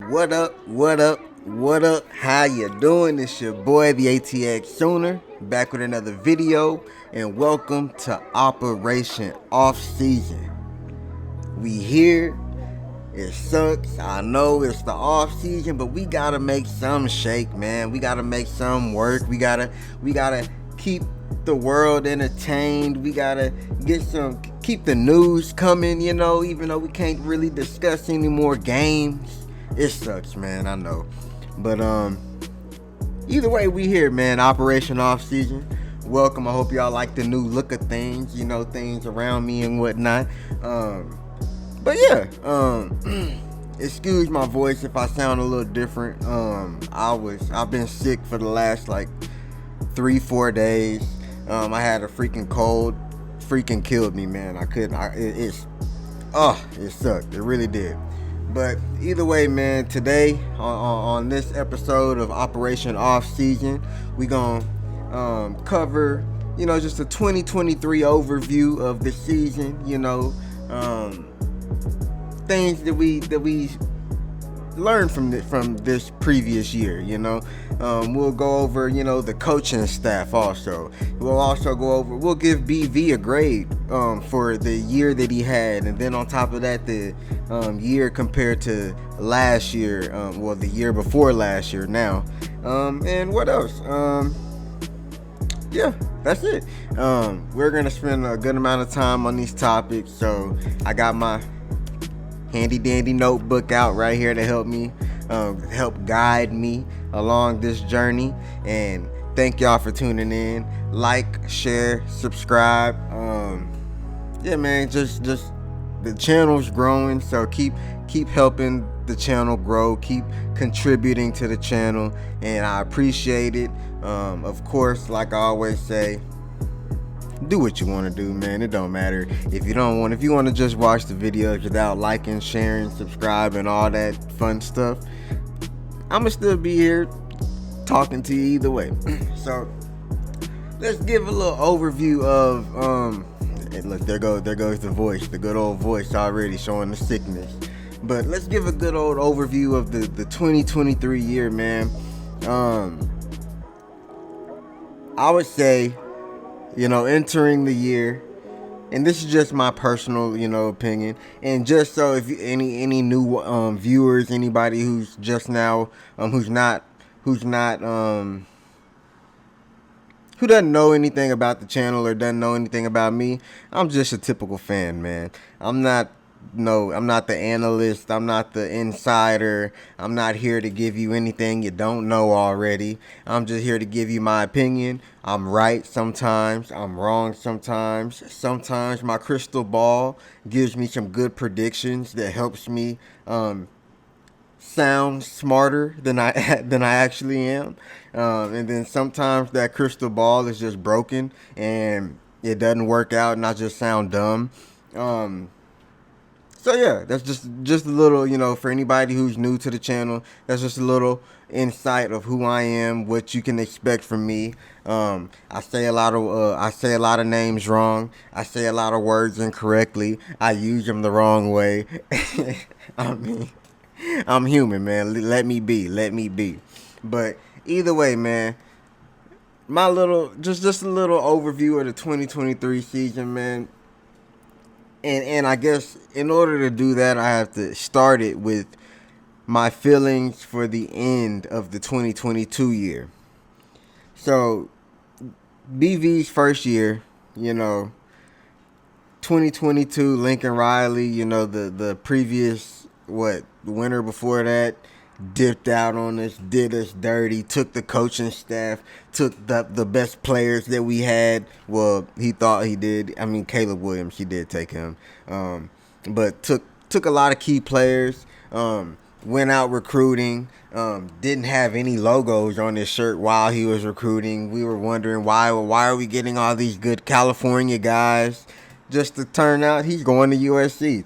What up, what up, what up? How you doing? It's your boy, the ATX Sooner, back with another video, and welcome to Operation Offseason. We here. It sucks. I know it's the off season, but we gotta make some shake, man. We gotta make some work. We gotta keep the world entertained. We gotta keep the news coming, even though we can't really discuss any more games. It sucks, man, I know. But either way, we here, man. Operation Off Season. Welcome. I hope y'all like the new look of things, things around me and whatnot. But yeah, excuse my voice if I sound a little different. I've been sick for the last like 3-4 days. I had a freaking cold, freaking killed me, man. It sucked. It really did. But either way, man, today on this episode of Operation Off Season, we gonna cover, just a 2023 overview of the season. Things that we learned from this previous year. We'll go over the coaching staff also. We'll give BV a grade for the year that he had, and then on top of that, the year compared to last year, the year before last year now. And what else? Yeah, that's it. We're gonna spend a good amount of time on these topics, so I got my handy dandy notebook out right here to help guide me along this journey. And thank y'all for tuning in. Like, share, subscribe. Yeah, man, just the channel's growing, so keep helping the channel grow, keep contributing to the channel, and I appreciate it. Of course, like I always say, do what you want to do, man. It don't matter if you want to just watch the videos without liking, sharing, subscribing, all that fun stuff. I'ma still be here talking to you either way. So let's give a little overview of and look, there goes the voice, the good old voice already showing the sickness. But let's give a good old overview of the 2023 year, man. I would say, entering the year, and this is just my personal, opinion, and just so if any new viewers, anybody who's just now, who doesn't know anything about the channel or doesn't know anything about me, I'm just a typical fan, man. I'm not the analyst. I'm not the insider. I'm not here to give you anything you don't know already. I'm just here to give you my opinion. I'm right sometimes. I'm wrong sometimes. Sometimes my crystal ball gives me some good predictions that helps me sound smarter than I actually am. And then sometimes that crystal ball is just broken and it doesn't work out and I just sound dumb. So yeah, that's just a little, for anybody who's new to the channel, that's just a little insight of who I am, what you can expect from me. I say a lot of names wrong. I say a lot of words incorrectly. I use them the wrong way. I mean, I'm human, man. Let me be. But either way, man, just a little overview of the 2023 season, man. And I guess in order to do that, I have to start it with my feelings for the end of the 2022 year. So, BV's first year, 2022, Lincoln Riley, the previous, winter before that, dipped out on us, did us dirty, took the coaching staff, took the best players that we had. Well, he thought he did. I mean, Caleb Williams, he did take him. But took a lot of key players, went out recruiting, didn't have any logos on his shirt while he was recruiting. We were wondering why are we getting all these good California guys, just to turn out he's going to USC.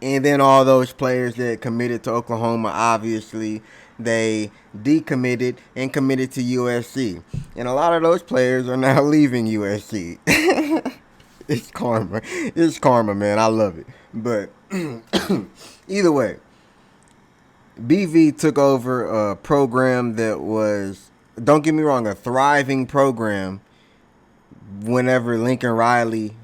And then all those players that committed to Oklahoma, obviously, they decommitted and committed to USC. And a lot of those players are now leaving USC. It's karma. It's karma, man. I love it. But either way, BV took over a program that was, don't get me wrong, a thriving program whenever Lincoln Riley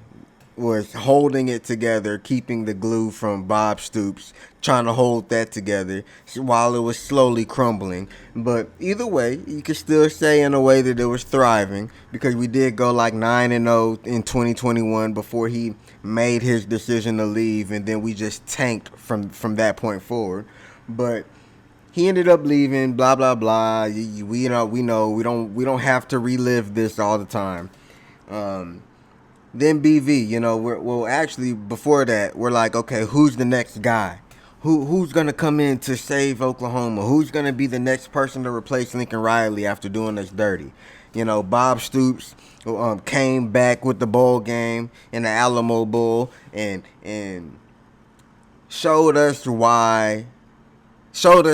was holding it together, keeping the glue from Bob Stoops, trying to hold that together while it was slowly crumbling. But either way, you could still say in a way that it was thriving, because we did go like 9-0 in 2021 before he made his decision to leave, and then we just tanked from that point forward. But he ended up leaving, blah blah blah. We don't have to relive this all the time. Then BV, actually before that, we're like, okay, who's the next guy? Who's gonna come in to save Oklahoma? Who's gonna be the next person to replace Lincoln Riley after doing us dirty? Bob Stoops came back with the bowl game in the Alamo Bowl and showed us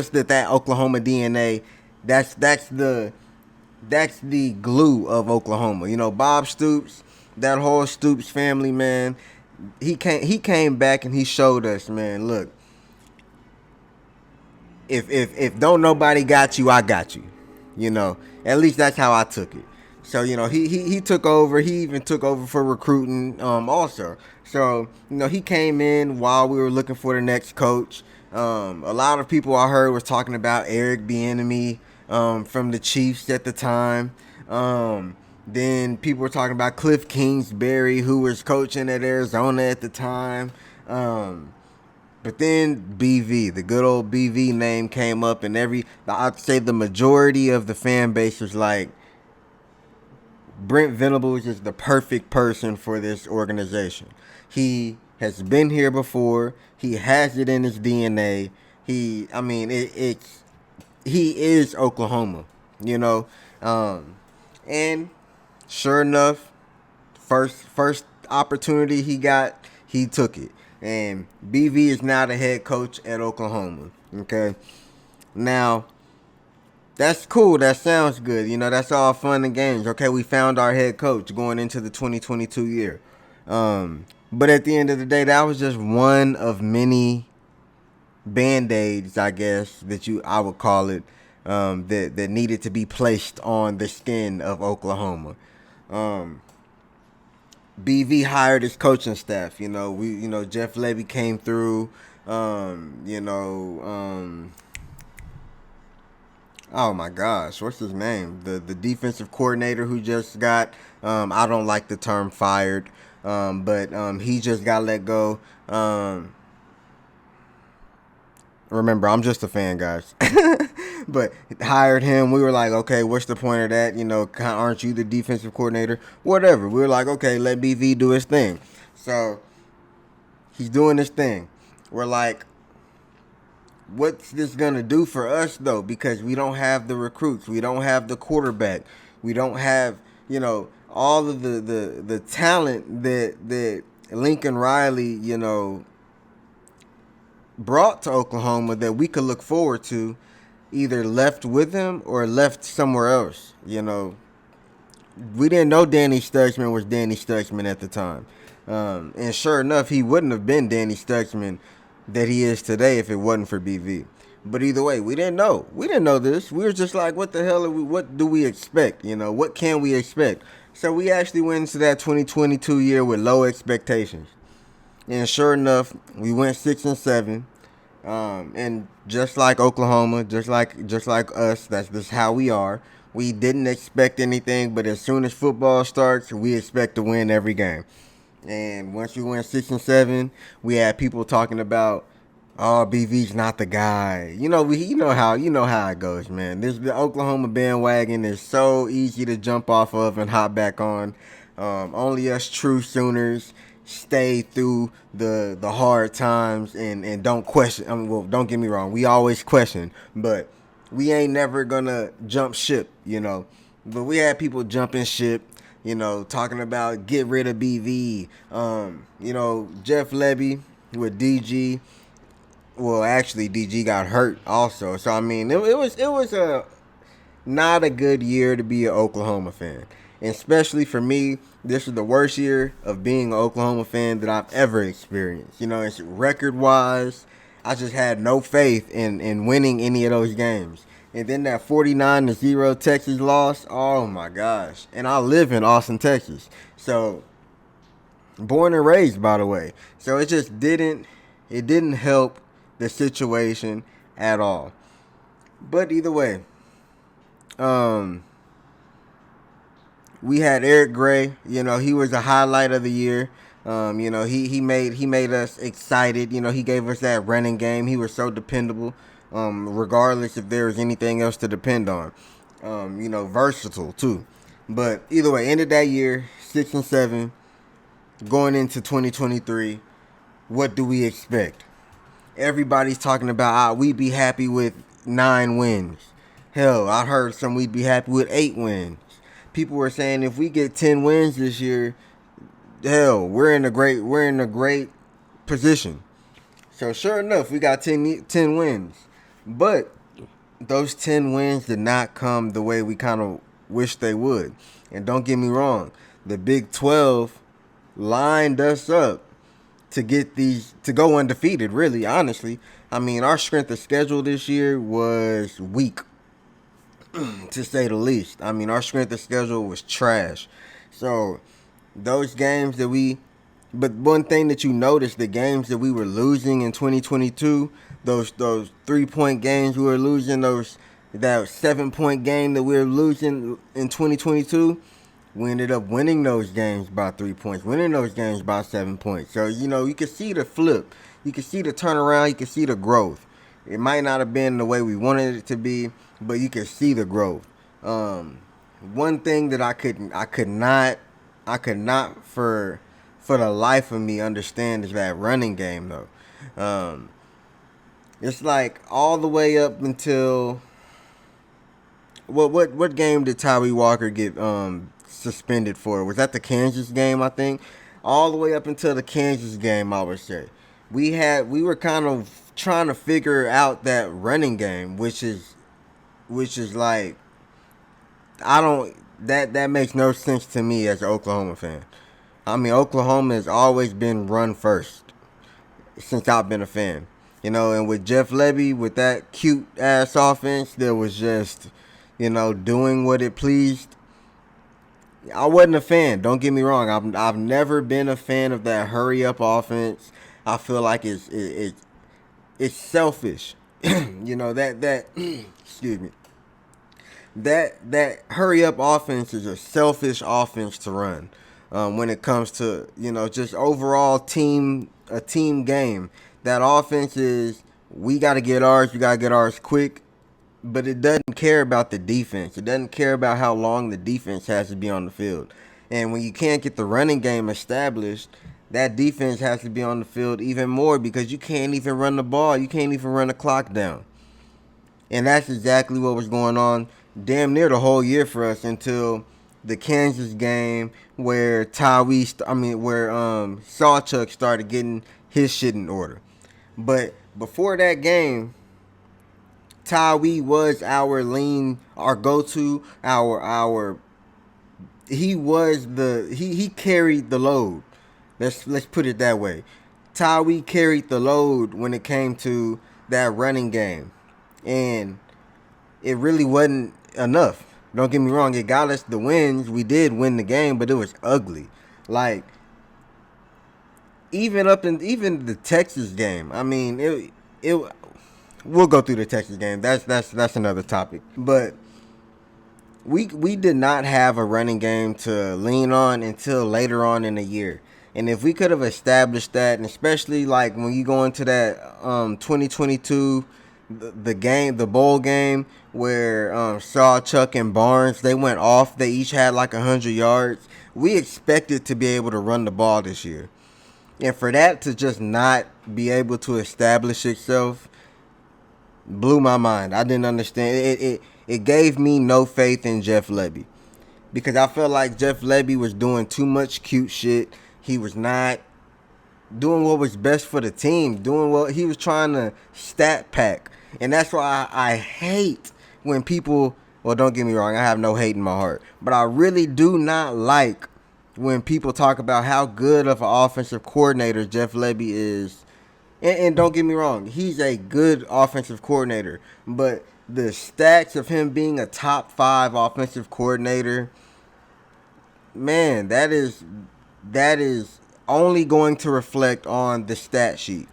that Oklahoma DNA, that's the glue of Oklahoma. Bob Stoops, that whole Stoops family, man. He came back and he showed us, man. Look, if don't nobody got you, I got you. At least that's how I took it. So he took over. He even took over for recruiting also. So he came in while we were looking for the next coach. A lot of people I heard was talking about Eric Bieniemy from the Chiefs at the time. Then people were talking about Cliff Kingsbury, who was coaching at Arizona at the time. But then BV, the good old BV name came up, and I'd say the majority of the fan base was like, Brent Venables is the perfect person for this organization. He has been here before. He has it in his DNA. He is Oklahoma, and sure enough, first opportunity he got, he took it. And BV is now the head coach at Oklahoma. Okay. Now, that's cool. That sounds good. That's all fun and games. Okay, we found our head coach going into the 2022 year. But at the end of the day, that was just one of many Band-Aids, I guess, I would call it, that needed to be placed on the skin of Oklahoma. BV hired his coaching staff. Jeff Lebby came through. Oh my gosh, what's his name? The defensive coordinator who just got, I don't like the term fired, but he just got let go. Remember, I'm just a fan, guys. But hired him. We were like, okay, what's the point of that? Aren't you the defensive coordinator? Whatever. We were like, okay, let BV do his thing. So he's doing his thing. We're like, what's this going to do for us, though? Because we don't have the recruits. We don't have the quarterback. We don't have, all of the talent that Lincoln Riley, brought to Oklahoma that we could look forward to, either left with him or left somewhere else. We didn't know Danny Stutzman was Danny Stutzman at the time. And sure enough, he wouldn't have been Danny Stutzman that he is today if it wasn't for BV. But either way, we didn't know. We didn't know this. We were just like, what the hell what do we expect? What can we expect? So we actually went into that 2022 year with low expectations. And sure enough, we went 6-7. And just like Oklahoma, just like us, that's just how we are. We didn't expect anything, but as soon as football starts, we expect to win every game. And once we went 6-7, we had people talking about, oh, BV's not the guy. You know how it goes, man. The Oklahoma bandwagon is so easy to jump off of and hop back on. Only us true Sooners stay through the hard times and don't question. Don't get me wrong, we always question, but we ain't never gonna jump ship, But we had people jumping ship, talking about get rid of BV. Jeff Lebby with DG. Well, actually, DG got hurt also. So it was a not a good year to be an Oklahoma fan. And especially for me, this is the worst year of being an Oklahoma fan that I've ever experienced. It's record-wise. I just had no faith in winning any of those games. And then that 49-0 Texas loss, oh my gosh. And I live in Austin, Texas. So, born and raised, by the way. So it didn't help the situation at all. But either way, um, we had Eric Gray. You know, he was a highlight of the year. You know, he made us excited. You know, he gave us that running game. He was so dependable, regardless if there was anything else to depend on. You know, versatile too. But either way, ended that year 6-7. Going into 2023, what do we expect? Everybody's talking about we'd be happy with 9 wins. Hell, I heard some we'd be happy with 8 wins. People were saying if we get 10 wins this year, hell, we're in a great position. So sure enough, we got 10 wins. But those 10 wins did not come the way we kind of wish they would. And don't get me wrong, the Big 12 lined us up to go undefeated, really, honestly. I mean, our strength of schedule this year was weak, to say the least. I mean, our strength of schedule was trash. So, those games but one thing that you noticed, the games that we were losing in 2022, those 3-point games we were losing, that 7-point game that we were losing in 2022, we ended up winning those games by 3 points, winning those games by 7 points. So, you know, you can see the flip. You can see the turnaround. You can see the growth. It might not have been the way we wanted it to be, but you can see the growth. One thing that I could not for the life of me understand is that running game, though. It's like all the way up until what game did Tyree Walker get suspended for? Was that the Kansas game, I think? All the way up until the Kansas game, I would say. We were kind of trying to figure out that running game, which is like, that makes no sense to me as an Oklahoma fan. I mean, Oklahoma has always been run first since I've been a fan. You know, and with Jeff Lebby, with that cute ass offense that was just, you know, doing what it pleased, I wasn't a fan. Don't get me wrong. I've never been a fan of that hurry up offense. I feel like it's selfish. You know, that excuse me. That hurry up offense is a selfish offense to run. When it comes to, you know, just overall a team game. That offense is, we got to get ours. We got to get ours quick. But it doesn't care about the defense. It doesn't care about how long the defense has to be on the field. And when you can't get the running game established, that defense has to be on the field even more, because you can't even run the ball. You can't even run the clock down. And that's exactly what was going on damn near the whole year for us until the Kansas game, where Sawchuck started getting his shit in order. But before that game, Tyree was our go-to, he carried the load. Let's put it that way. Tyree carried the load when it came to that running game. And it really wasn't enough. Don't get me wrong, it got us the wins. We did win the game, but it was ugly. Like, even the Texas game. I mean, it we'll go through the Texas game. That's another topic. But we did not have a running game to lean on until later on in the year. And if we could have established that, and especially like when you go into that 2022 the bowl game where Sawchuck and Barnes, they went off. They each had like 100 yards. We expected to be able to run the ball this year. And for that to just not be able to establish itself blew my mind. I didn't understand. It gave me no faith in Jeff Lebby, because I felt like Jeff Lebby was doing too much cute shit. He was not doing what was best for the team, doing what he was trying to stat pack. And that's why I hate when people, well, don't get me wrong, I have no hate in my heart, but I really do not like when people talk about how good of an offensive coordinator Jeff Lebby is And don't get me wrong, he's a good offensive coordinator. But the stats of him being a top 5 offensive coordinator, man, that is only going to reflect on the stat sheet.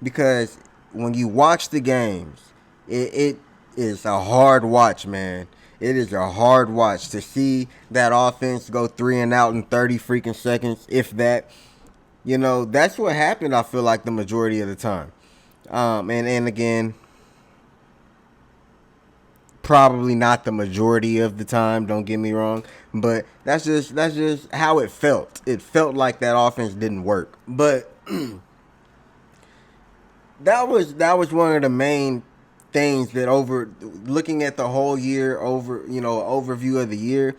Because when you watch the games, it is a hard watch, man. It is a hard watch to see that offense go 3 and out in 30 freaking seconds, if that. That's what happened, I feel like, the majority of the time. And again, probably not the majority of the time, don't get me wrong, but that's just how it felt. It felt like that offense didn't work. But that was one of the main things that, over looking at the whole year, overview of the year,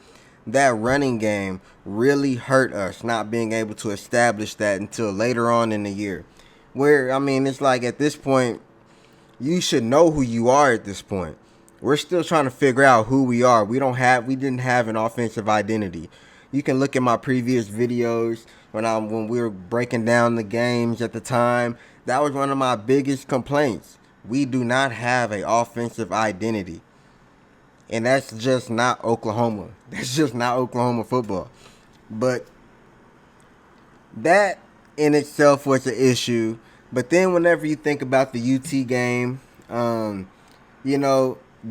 that running game really hurt us, not being able to establish that until later on in the year. Where, I mean, it's like, at this point, you should know who you are at this point. We're still trying to figure out who we are. We didn't have an offensive identity. You can look at my previous videos when we were breaking down the games at the time. That was one of my biggest complaints. We do not have an offensive identity. And that's just not Oklahoma. That's just not Oklahoma football. But that in itself was an issue. But then whenever you think about the UT game,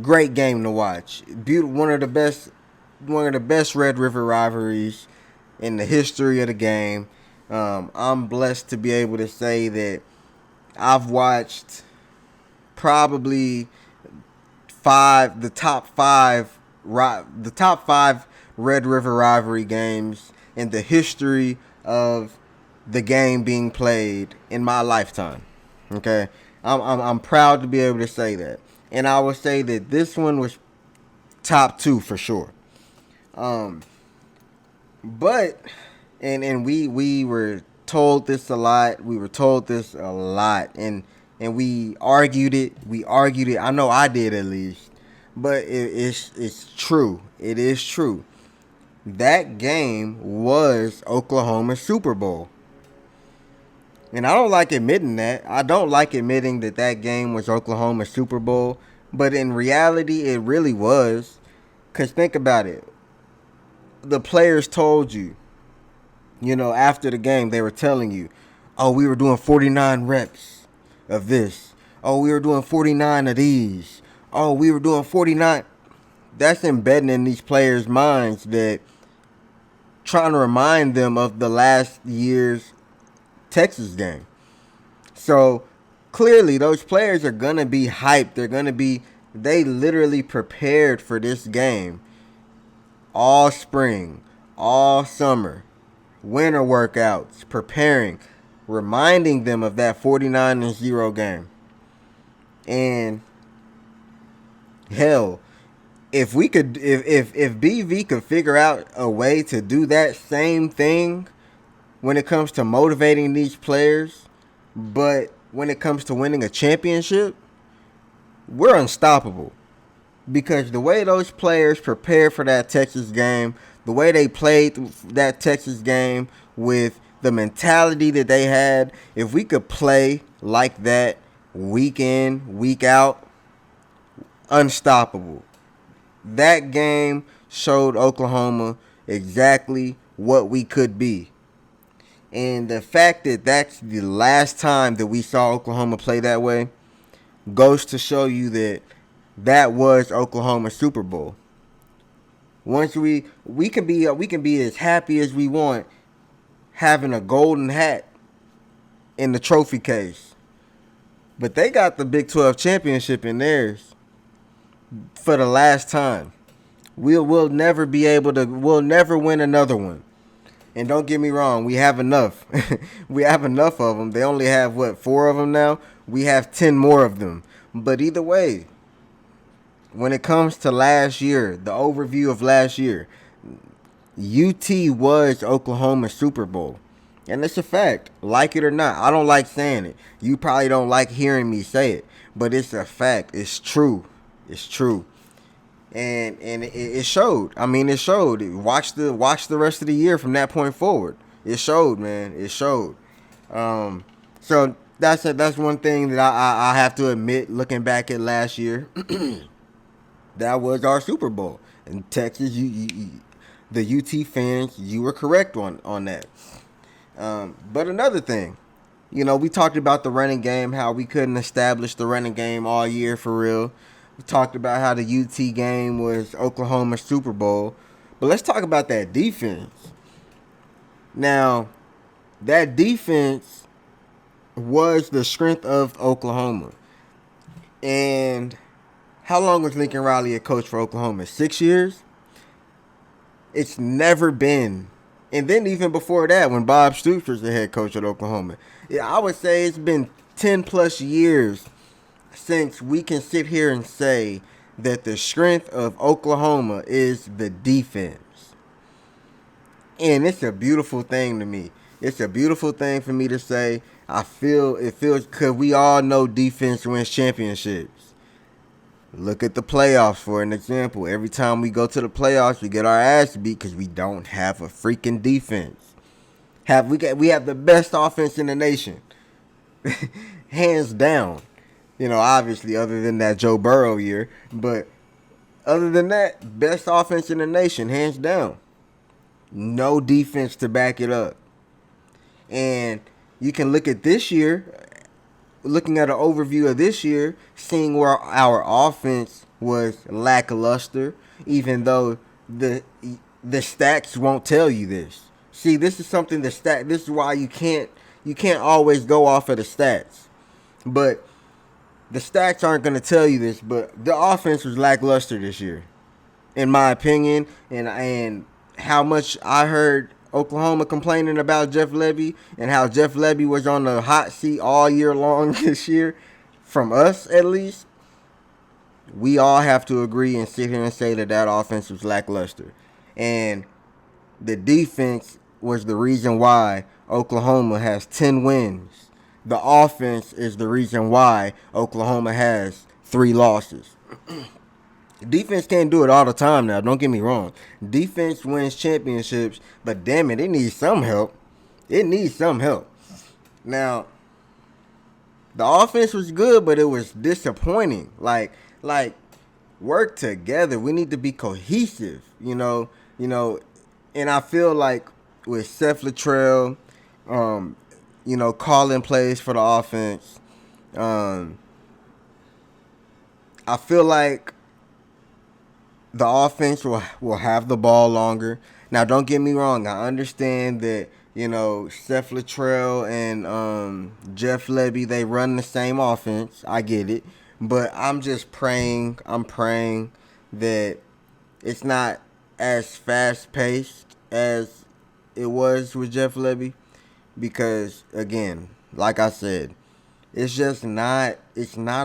great game to watch. One of the best Red River rivalries in the history of the game. I'm blessed to be able to say that I've watched probably the top five Red River rivalry games in the history of the game being played in my lifetime. Okay, I'm proud to be able to say that, and I will say that this one was top 2 for sure. But we were told this a lot. And we argued it. I know I did, at least. But it's true. It is true. That game was Oklahoma's Super Bowl. And I don't like admitting that. I don't like admitting that game was Oklahoma's Super Bowl. But in reality, it really was. Because think about it. The players told you, after the game, they were telling you, oh, we were doing 49 reps of this. Oh, we were doing 49 of these. Oh, we were doing 49. That's embedding in these players' minds, that trying to remind them of the last year's Texas game. So clearly those players are going to be hyped. They literally prepared for this game all spring, all summer, winter workouts, preparing, reminding them of that 49-0 game. And hell, if BV could figure out a way to do that same thing when it comes to motivating these players, but when it comes to winning a championship, we're unstoppable. Because the way those players prepared for that Texas game, the way they played that Texas game with the mentality that they had, if we could play like that week in, week out, unstoppable. That game showed Oklahoma exactly what we could be. And the fact that that's the last time that we saw Oklahoma play that way goes to show you that was Oklahoma's Super Bowl. Once we can be as happy as we want having a golden hat in the trophy case. But they got the Big 12 championship in theirs for the last time. We'll never win another one. And don't get me wrong, we have enough. We have enough of them. They only have, 4 of them now? We have 10 more of them. But either way, when it comes to last year, the overview of last year, UT was Oklahoma's Super Bowl. And it's a fact, like it or not. I don't like saying it. You probably don't like hearing me say it. But it's a fact. It's true. It's true. And it showed. I mean, it showed. Watch the rest of the year from that point forward. It showed, man. It showed. So that's one thing that I have to admit. Looking back at last year, that was our Super Bowl in Texas. The UT fans, you were correct on that. But another thing, we talked about the running game, how we couldn't establish the running game all year for real. We talked about how the UT game was Oklahoma's Super Bowl. But let's talk about that defense. Now, that defense was the strength of Oklahoma. And how long was Lincoln Riley a coach for Oklahoma? 6 years? It's never been. And then even before that, when Bob Stoops was the head coach at Oklahoma, I would say it's been 10 plus years since we can sit here and say that the strength of Oklahoma is the defense. And it's a beautiful thing to me. It's a beautiful thing for me to say. It feels, because we all know defense wins championships. Look at the playoffs for an example. Every time we go to the playoffs, we get our ass beat because we don't have a freaking defense. We have the best offense in the nation. Hands down. Obviously, other than that Joe Burrow year. But other than that, best offense in the nation, hands down. No defense to back it up. And you can look at this year, looking at an overview of this year, seeing where our offense was lackluster, even though the stats won't tell you this. See, this is something this is why you can't always go off of the stats. But the stats aren't going to tell you this, but the offense was lackluster this year, in my opinion, and how much I heard Oklahoma complaining about Jeff Lebby and how Jeff Lebby was on the hot seat all year long this year, from us at least, we all have to agree and sit here and say that offense was lackluster. And the defense was the reason why Oklahoma has 10 wins. The offense is the reason why Oklahoma has 3 losses. Defense can't do it all the time now. Don't get me wrong. Defense wins championships, but damn it needs some help. It needs some help. Now, the offense was good, but it was disappointing. Like work together. We need to be cohesive, and I feel like with Seth Littrell, calling plays for the offense, I feel like the offense will have the ball longer. Now, don't get me wrong. I understand that, Seth Littrell and Jeff Lebby, they run the same offense. I get it. But I'm just praying. I'm praying that it's not as fast-paced as it was with Jeff Lebby. Because, again, like I said, it's not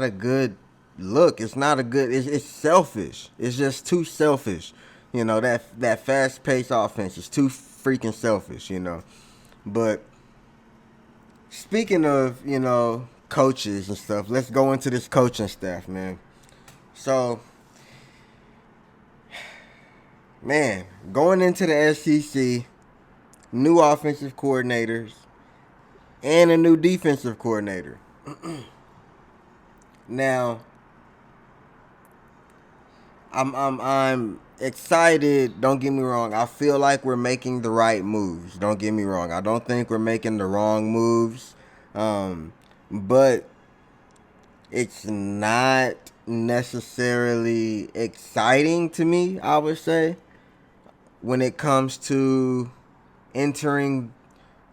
a good look. It's not a good, it's selfish. It's just too selfish. That fast-paced offense is too freaking selfish, But speaking of, coaches and stuff, let's go into this coaching staff, man. So, man, going into the SEC, new offensive coordinators and a new defensive coordinator. Now, I'm excited. Don't get me wrong. I feel like we're making the right moves. Don't get me wrong. I don't think we're making the wrong moves. But it's not necessarily exciting to me, I would say, when it comes to entering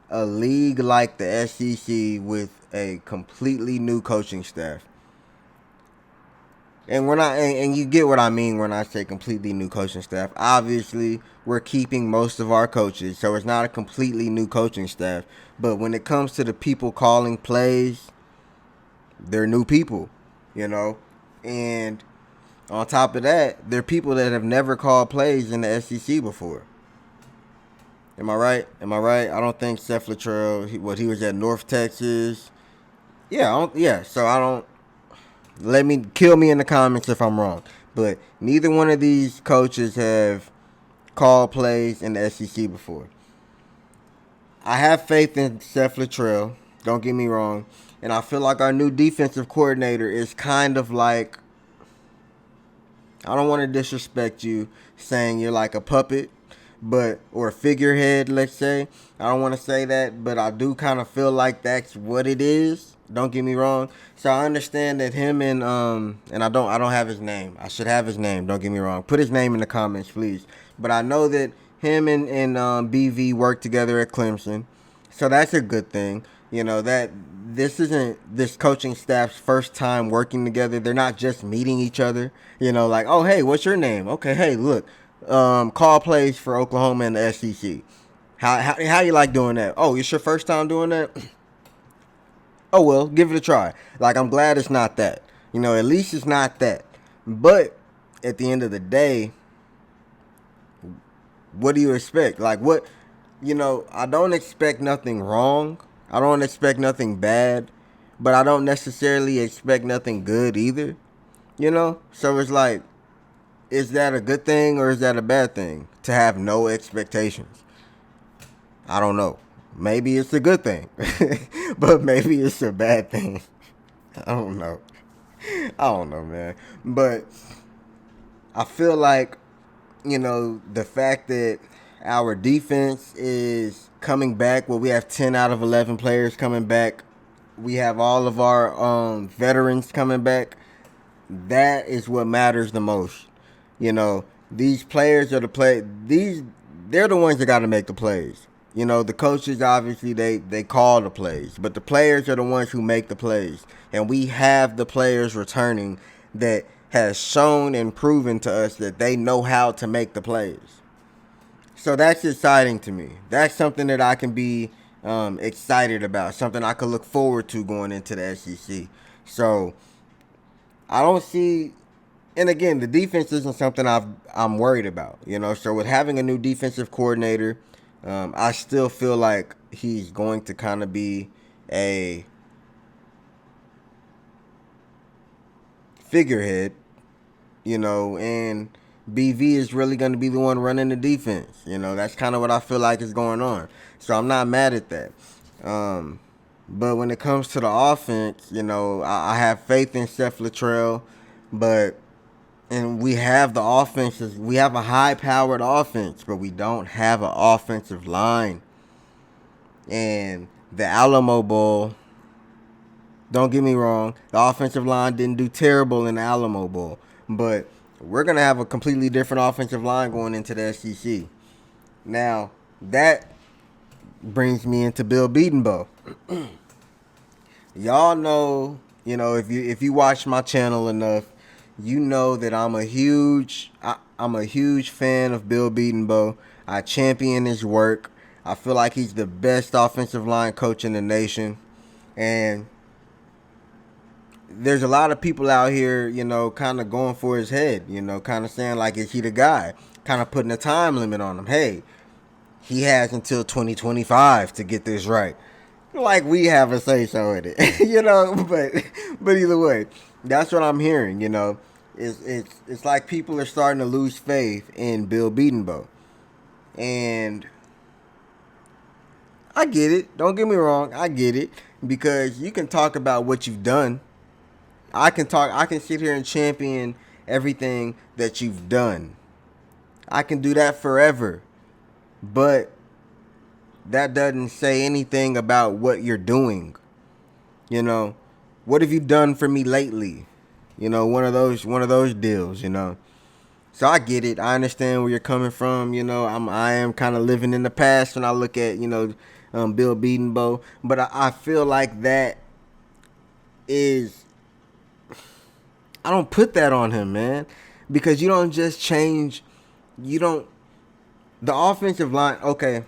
a league like the SEC with a completely new coaching staff. And and you get what I mean when I say completely new coaching staff. Obviously, we're keeping most of our coaches, so it's not a completely new coaching staff. But when it comes to the people calling plays, they're new people, And on top of that, they're people that have never called plays in the SEC before. Am I right? I don't think Seth Littrell, he was at North Texas. Kill me in the comments if I'm wrong. But neither one of these coaches have called plays in the SEC before. I have faith in Seth Littrell. Don't get me wrong. And I feel like our new defensive coordinator is kind of like, I don't want to disrespect you saying you're like a puppet, but, or a figurehead, let's say. I don't want to say that, but I do kind of feel like that's what it is. Don't get me wrong. So I understand that him and I don't have his name. I should have his name. Don't get me wrong. Put his name in the comments, please. But I know that him and BV worked together at Clemson, so that's a good thing. You know that this isn't this coaching staff's first time working together. They're not just meeting each other. You know, like, oh hey, what's your name? Okay, hey, look, call plays for Oklahoma and the SEC. How you like doing that? Oh, it's your first time doing that? Oh well, give it a try. Like, I'm glad it's not that. You know, at least it's not that. But at the end of the day, what do you expect? Like, what, you know, I don't expect nothing wrong. I don't expect nothing bad, but I don't necessarily expect nothing good either. You know? So it's like, is that a good thing or is that a bad thing to have no expectations? I don't know. Maybe it's a good thing, but maybe it's a bad thing. I don't know. I don't know, man. But I feel like, you know, the fact that our defense is coming back, well, we have 10 out of 11 players coming back. We have all of our veterans coming back. That is what matters the most. You know, these players are they're the ones that got to make the plays. You know, the coaches, obviously, they call the plays, but the players are the ones who make the plays. And we have the players returning that has shown and proven to us that they know how to make the plays. So that's exciting to me. That's something that I can be excited about, something I could look forward to going into the SEC. So I don't see, and again, the defense isn't something I'm worried about, you know. So with having a new defensive coordinator, I still feel like he's going to kind of be a figurehead, you know, and BV is really going to be the one running the defense. You know, that's kind of what I feel like is going on. So I'm not mad at that. But when it comes to the offense, you know, I have faith in Seth Luttrell, and we have the offenses. We have a high-powered offense, but we don't have an offensive line. And the Alamo Bowl, don't get me wrong, the offensive line didn't do terrible in the Alamo Bowl, but we're going to have a completely different offensive line going into the SEC. Now, that brings me into Bill Bedenbaugh. Y'all know, you know, if you watch my channel enough, you know that I'm a huge fan of Bill Bedenbaugh. I champion his work. I feel like he's the best offensive line coach in the nation. And there's a lot of people out here, you know, kind of going for his head, you know, kind of saying like, is he the guy? Kind of putting a time limit on him. Hey, he has until 2025 to get this right. Like we have a say-so in it, you know, but either way, that's what I'm hearing, you know. It's like people are starting to lose faith in Bill Bedenbaugh. And I get it. Don't get me wrong. I get it. Because you can talk about what you've done. I can sit here and champion everything that you've done. I can do that forever. But that doesn't say anything about what you're doing. You know, what have you done for me lately? You know, one of those deals, you know. So I get it. I understand where you're coming from. You know, I am kind of living in the past when I look at, you know, Bill Bedenbaugh. But I feel like that is, I don't put that on him, man. Because you don't just change, the offensive line, okay.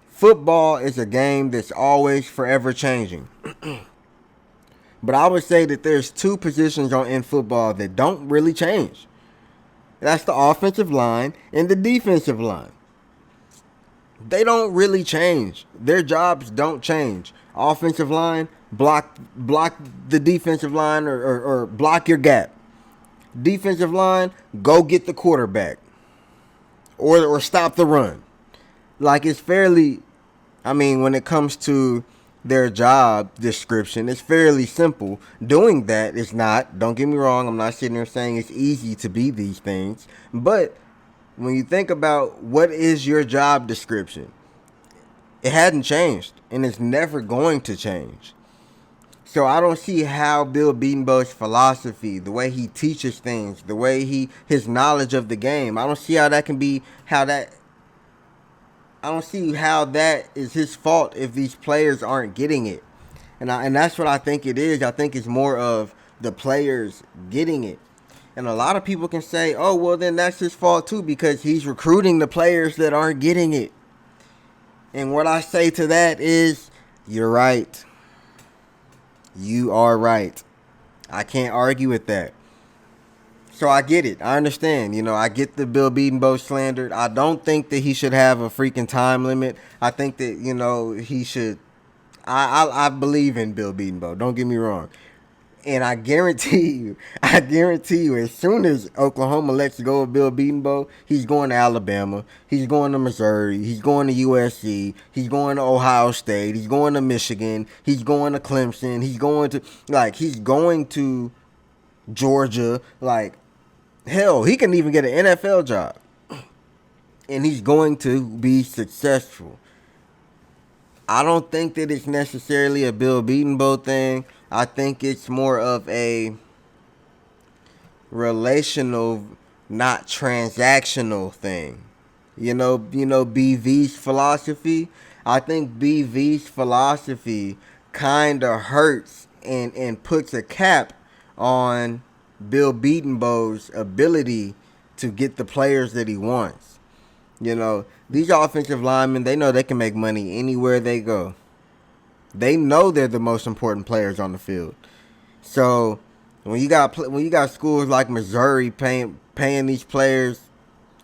Football is a game that's always forever changing. But I would say that there's two positions in football that don't really change. That's the offensive line and the defensive line. They don't really change. Their jobs don't change. Offensive line, block the defensive line or block your gap. Defensive line, go get the quarterback. Or stop the run. Like, it's fairly, I mean, when it comes to their job description. It's fairly simple. Doing that is not, don't get me wrong, I'm not sitting there saying it's easy to be these things. But when you think about what is your job description, it hadn't changed and it's never going to change. So I don't see how Bill Bedenbaugh's philosophy, the way he teaches things, the way his knowledge of the game, I don't see how that can be I don't see how that is his fault if these players aren't getting it. And that's what I think it is. I think it's more of the players getting it. And a lot of people can say, "Oh, well then that's his fault too because he's recruiting the players that aren't getting it." And what I say to that is, you're right. You are right. I can't argue with that. So I get it. I understand. I get the Bill Bedenbaugh slander. I don't think that he should have a freaking time limit. I think that, he should. I believe in Bill Bedenbaugh. Don't get me wrong. And I guarantee you, as soon as Oklahoma lets go of Bill Bedenbaugh, he's going to Alabama, he's going to Missouri, he's going to USC, he's going to Ohio State, he's going to Michigan, he's going to Clemson, he's going to Georgia, hell, he can even get an NFL job. And he's going to be successful. I don't think that it's necessarily a Bill Bedenbaugh thing. I think it's more of a relational, not transactional thing. BV's philosophy. I think BV's philosophy kind of hurts and puts a cap on Bill Bedenbaugh's ability to get the players that he wants. These offensive linemen, they know they can make money anywhere they go. They know they're the most important players on the field. So when you got schools like Missouri paying these players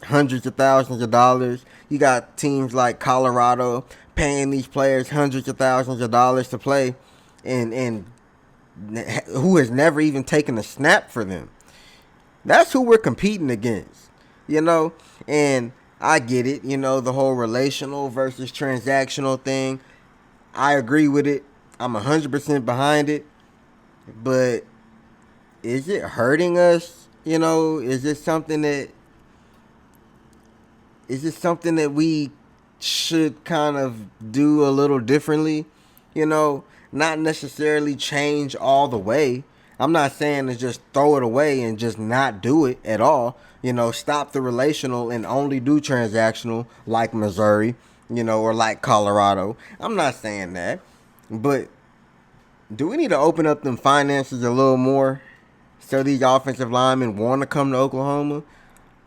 hundreds of thousands of dollars, you got teams like Colorado paying these players hundreds of thousands of dollars to play, and who has never even taken a snap for them. That's who we're competing against, and I get it, the whole relational versus transactional thing. I agree with it. I'm 100% behind it. But is it hurting us? Is this something that we should kind of do a little differently? Not necessarily change all the way. I'm not saying to just throw it away and just not do it at all. Stop the relational and only do transactional like Missouri, or like Colorado. I'm not saying that. But do we need to open up them finances a little more so these offensive linemen want to come to Oklahoma?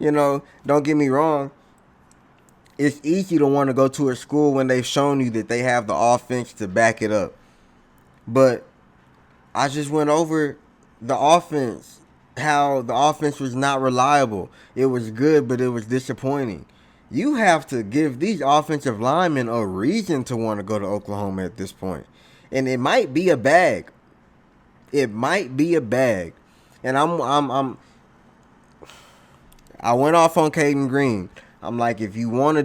Don't get me wrong. It's easy to want to go to a school when they've shown you that they have the offense to back it up. But I just went over the offense, how the offense was not reliable. It was good, but it was disappointing. You have to give these offensive linemen a reason to want to go to Oklahoma at this point. And it might be a bag. It might be a bag. And I went off on Caden Green. I'm like, if you're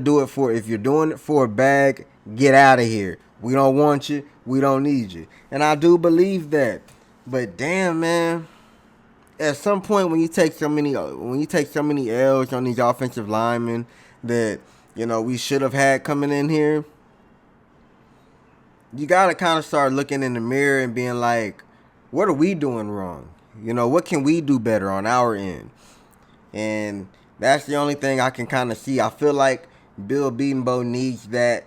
doing it for a bag, get out of here. We don't want you. We don't need you. And I do believe that. But damn, man, at some point when you take so many L's on these offensive linemen that we should have had coming in here, you gotta kind of start looking in the mirror and being like, what are we doing wrong? What can we do better on our end? And that's the only thing I can kind of see. I feel like Bill Bedenbaugh needs that.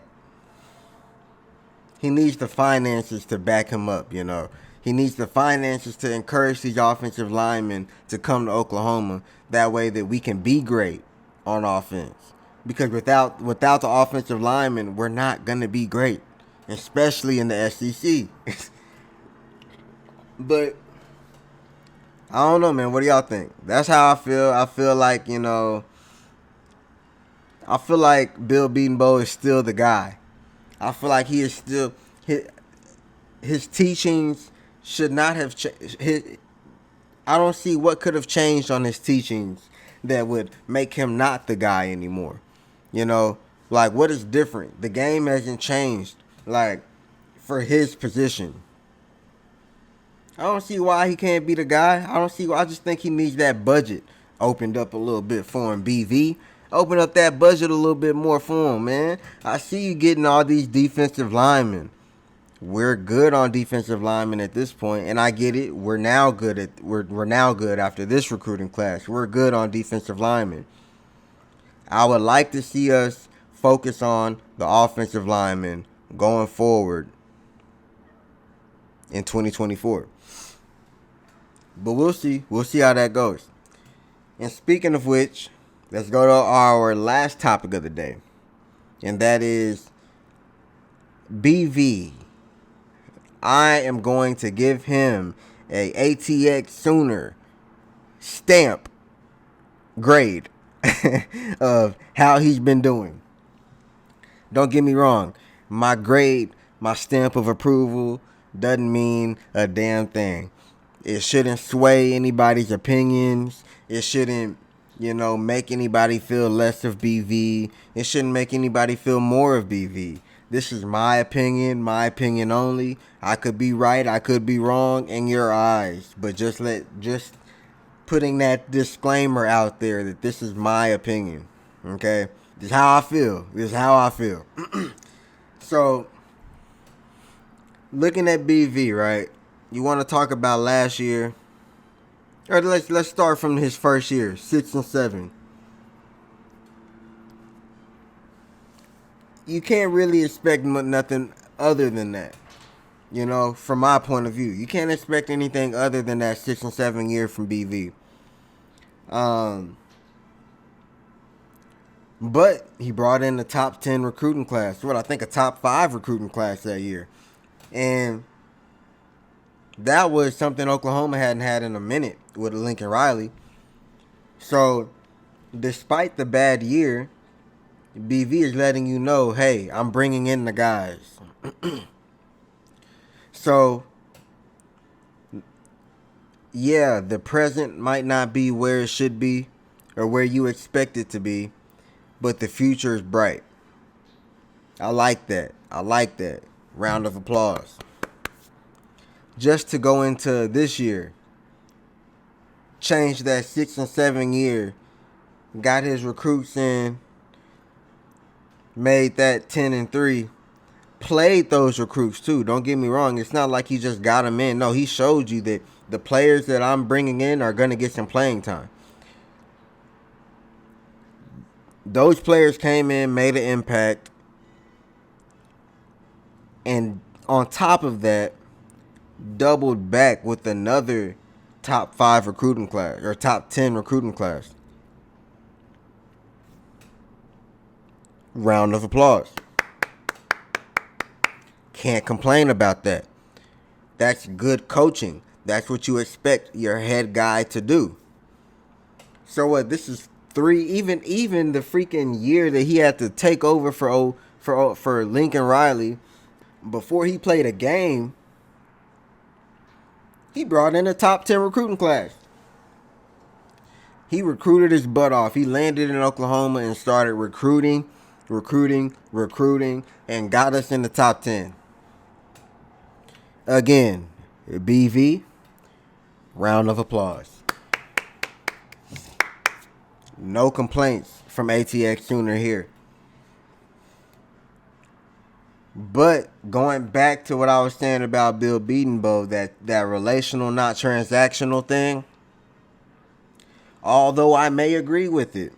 He needs the finances to back him up, He needs the finances to encourage these offensive linemen to come to Oklahoma. That way that we can be great on offense. Because without the offensive linemen, we're not going to be great. Especially in the SEC. But I don't know, man. What do y'all think? That's how I feel. I feel like, Bill Bedenbaugh is still the guy. I feel like he is still his teachings should not have changed. I don't see what could have changed on his teachings that would make him not the guy anymore. What is different? The game hasn't changed. for his position. I don't see why he can't be the guy. I don't see why. I just think he needs that budget opened up a little bit for him, BV. Open up that budget a little bit more for him, man. I see you getting all these defensive linemen. We're good on defensive linemen at this point, and I get it. We're now good after this recruiting class. We're good on defensive linemen. I would like to see us focus on the offensive linemen going forward in 2024. But we'll see. We'll see how that goes. And speaking of which, let's go to our last topic of the day. And that is BV. I am going to give him a ATX Sooner stamp grade of how he's been doing. Don't get me wrong. My grade, my stamp of approval doesn't mean a damn thing. It shouldn't sway anybody's opinions. It shouldn't, make anybody feel less of BV. It shouldn't make anybody feel more of BV. This is my opinion only. I could be right, I could be wrong in your eyes. But just putting that disclaimer out there that this is my opinion. Okay? This is how I feel. So, looking at BV, right? You want to talk about last year? Or let's start from his first year, 6 and 7. You can't really expect nothing other than that. From my point of view, you can't expect anything other than that 6 and 7 year from BV. But he brought in the top 10 recruiting class. I think a top 5 recruiting class that year. And that was something Oklahoma hadn't had in a minute with Lincoln Riley. So, despite the bad year, BV is letting you know, hey, I'm bringing in the guys. So, yeah, the present might not be where it should be or where you expect it to be, but the future is bright. I like that. Round of applause. Just to go into this year, changed that 6 and 7 year, got his recruits in, made that 10 and 3, played those recruits too. Don't get me wrong. It's not like he just got them in. No, he showed you that the players that I'm bringing in are going to get some playing time. Those players came in, made an impact, and on top of that, doubled back with another top 5 recruiting class or top 10 recruiting class. Round of applause. Can't complain about that. That's good coaching. That's what you expect your head guy to do. So what? This is 3. Even the freaking year that he had to take over for Lincoln Riley, before he played a game, he brought in a top 10 recruiting class. He recruited his butt off. He landed in Oklahoma and started recruiting, and got us in the top 10. Again, BV, round of applause. No complaints from ATX Sooner here. But going back to what I was saying about Bill Bedenbaugh, that relational, not transactional thing, although I may agree with it,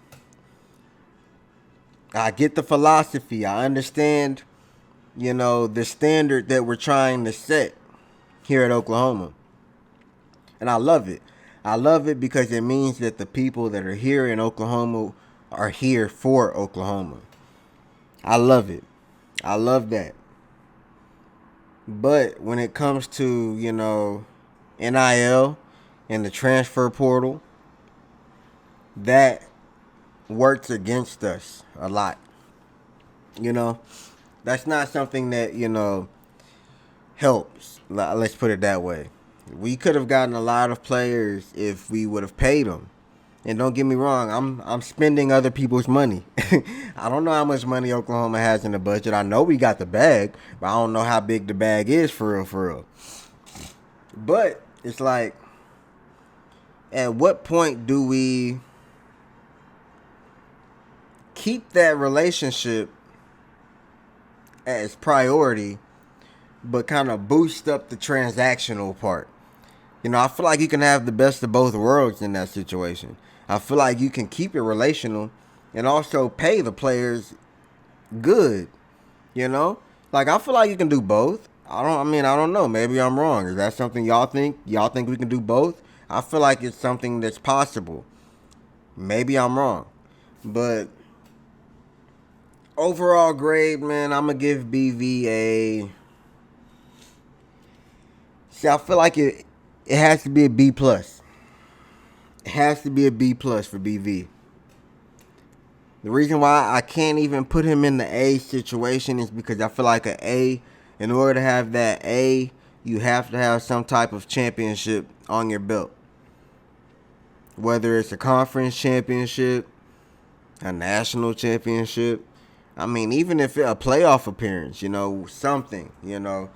I get the philosophy. I understand, the standard that we're trying to set here at Oklahoma. And I love it. I love it because it means that the people that are here in Oklahoma are here for Oklahoma. I love it. I love that. But when it comes to, NIL and the transfer portal, that works against us a lot. That's not something that, helps. Let's put it that way. We could have gotten a lot of players if we would have paid them. And don't get me wrong, I'm spending other people's money. I don't know how much money Oklahoma has in the budget. I know we got the bag, but I don't know how big the bag is for real, for real. But it's like, at what point do we keep that relationship as priority, but kind of boost up the transactional part? You know, I feel like you can have the best of both worlds in that situation. I feel like you can keep it relational and also pay the players good, you know? Like, I feel like you can do both. I don't know. Maybe I'm wrong. Is that something y'all think? Y'all think we can do both? I feel like it's something that's possible. Maybe I'm wrong. But overall grade, man, I'm going to give BV a... See, I feel like it has to be a B+. It has to be a B+ for BV. The reason why I can't even put him in the A situation is because I feel like an A, in order to have that A, you have to have some type of championship on your belt. Whether it's a conference championship, a national championship. I mean, even if it's a playoff appearance, you know, something, you know,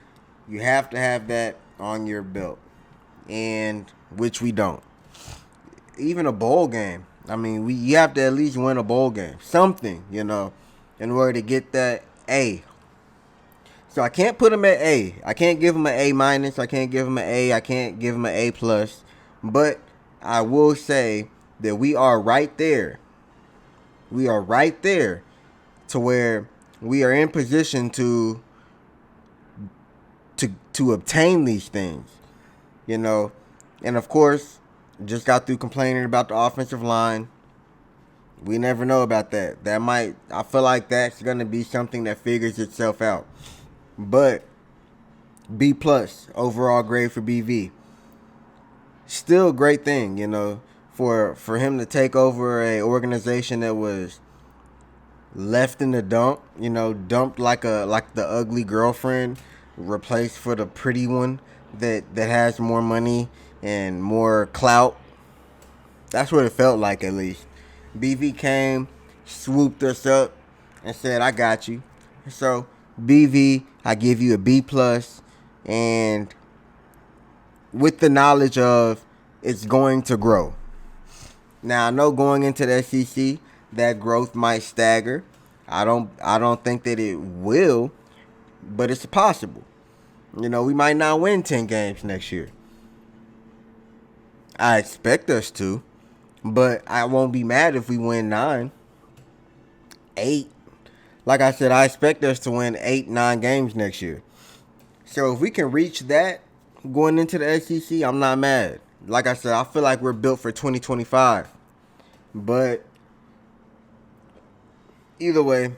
you have to have that on your belt. And which we don't. Even a bowl game. I mean, you have to at least win a bowl game. Something, you know, in order to get that A. So I can't put him at A. I can't give him an A-. I can't give him an A. I can't give him an A+. But I will say that we are right there. We are right there to where we are in position to obtain these things, you know. And of course, just got through complaining about the offensive line. We never know about that. I feel like that's going to be something that figures itself out. But B+ overall grade for BV. Still a great thing, you know, for him to take over a organization that was left in the dump, you know, dumped like the ugly girlfriend, replaced for the pretty one that has more money and more clout. That's what it felt like, at least. BV came, swooped us up, and said, I got you. So, BV, I give you a B+, and with the knowledge of it's going to grow. Now, I know going into the SEC, that growth might stagger. I don't think that it will, but it's possible. You know, we might not win 10 games next year. I expect us to, but I won't be mad if we win 9, 8. Like I said, I expect us to win 8, 9 games next year. So if we can reach that going into the SEC, I'm not mad. Like I said, I feel like we're built for 2025. But either way,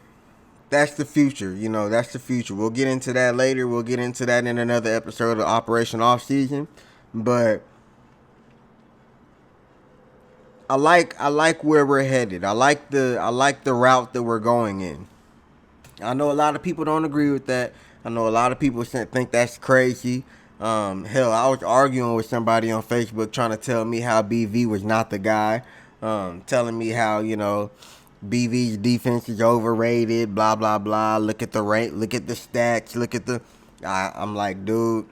that's the future. You know, that's the future. We'll get into that later. We'll get into that in another episode of Operation Offseason. But I like where we're headed. I like the route that we're going in. I know a lot of people don't agree with that. I know a lot of people think that's crazy. Hell, I was arguing with somebody on Facebook trying to tell me how BV was not the guy. Telling me how, you know, BV's defense is overrated, blah, blah, blah. Look at the rate, look at the stats, look at the... I'm like, dude...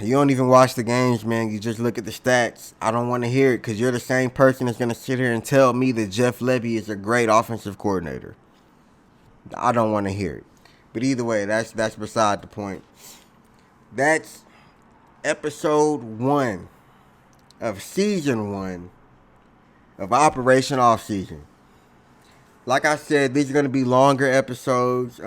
you don't even watch the games, man. You just look at the stats. I don't want to hear it because you're the same person that's going to sit here and tell me that Jeff Lebby is a great offensive coordinator. I don't want to hear it. But either way, that's beside the point. That's episode 1 of season 1 of Operation Offseason. Like I said, these are going to be longer episodes.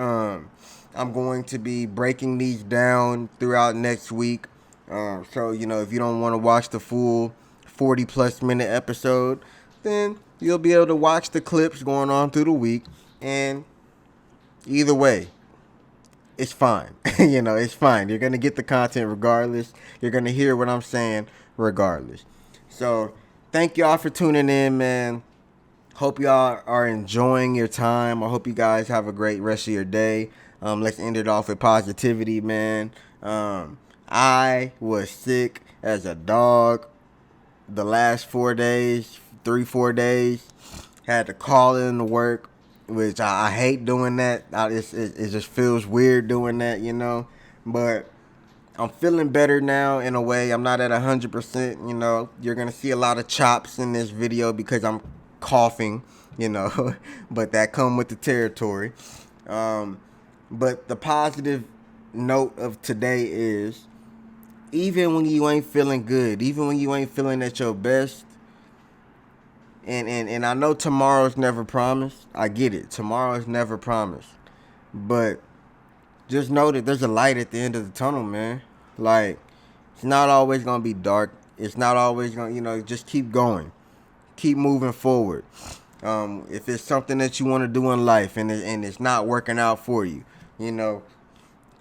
I'm going to be breaking these down throughout next week. So, you know, if you don't want to watch the full 40-plus minute episode, then you'll be able to watch the clips going on through the week. And either way, it's fine. You know, it's fine. You're going to get the content regardless. You're going to hear what I'm saying regardless. So, thank y'all for tuning in, man. Hope y'all are enjoying your time. I hope you guys have a great rest of your day. Let's end it off with positivity, man. I was sick as a dog the last 4 days, 3, 4 days. Had to call in to work, which I hate doing that. It just feels weird doing that, you know. But I'm feeling better now in a way. I'm not at 100%, you know. You're going to see a lot of chops in this video because I'm coughing, you know. But that come with the territory. But the positive note of today is, even when you ain't feeling good, even when you ain't feeling at your best, and I know tomorrow's never promised. I get it. Tomorrow's never promised. But just know that there's a light at the end of the tunnel, man. Like, it's not always going to be dark. It's not always going to, you know, just keep going. Keep moving forward. If it's something that you want to do in life and it's not working out for you, you know,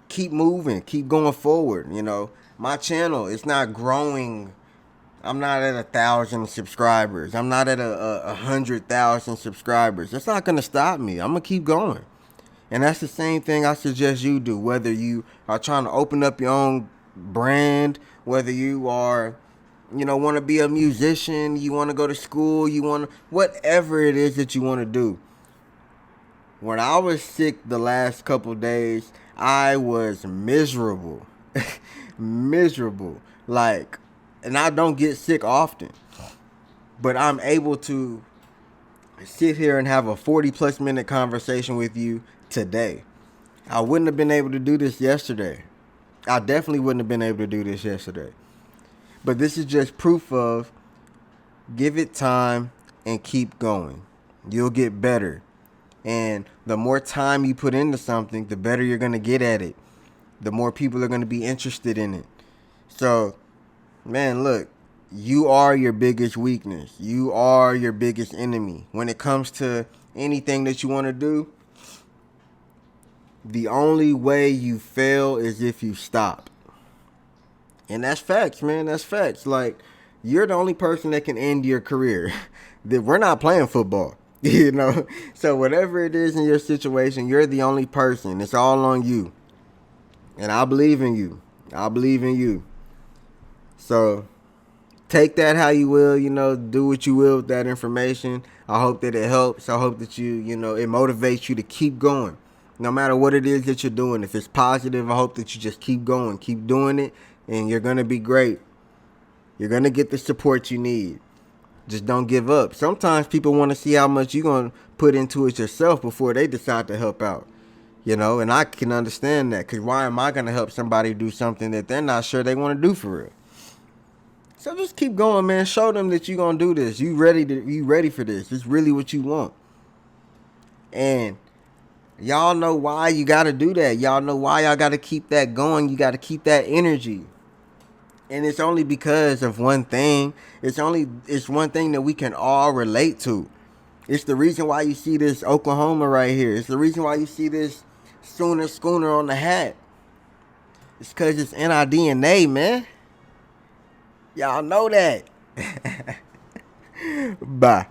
keep moving. Keep going forward, you know. My channel, it's not growing. I'm not at 1,000 subscribers. I'm not at 100,000 subscribers. That's not going to stop me. I'm going to keep going. And that's the same thing I suggest you do. Whether you are trying to open up your own brand, whether you are, you know, want to be a musician, you want to go to school, you want to, whatever it is that you want to do. When I was sick the last couple days, I was miserable. Miserable. Like, and I don't get sick often, but I'm able to sit here and have a 40+ minute conversation with you today. I wouldn't have been able to do this yesterday. I definitely wouldn't have been able to do this yesterday. But this is just proof of, give it time and keep going. You'll get better. And the more time you put into something, the better you're going to get at it. The more people are going to be interested in it. So, man, look, you are your biggest weakness. You are your biggest enemy. When it comes to anything that you want to do, the only way you fail is if you stop. And that's facts, man. That's facts. Like, you're the only person that can end your career. We're not playing football, you know? So whatever it is in your situation, you're the only person. It's all on you. And I believe in you. I believe in you. So take that how you will, you know, do what you will with that information. I hope that it helps. I hope that you know, it motivates you to keep going. No matter what it is that you're doing. If it's positive, I hope that you just keep going. Keep doing it, and you're going to be great. You're going to get the support you need. Just don't give up. Sometimes people want to see how much you're going to put into it yourself before they decide to help out. You know, and I can understand that, because why am I going to help somebody do something that they're not sure they want to do for real? So just keep going, man. Show them that you're going to do this. You ready for this. It's really what you want. And y'all know why you got to do that. Y'all know why y'all got to keep that going. You got to keep that energy. And it's only because of one thing. It's one thing that we can all relate to. It's the reason why you see this Oklahoma right here. It's the reason why you see this Schooner on the hat. It's because it's in our DNA, man. Y'all know that. Bye.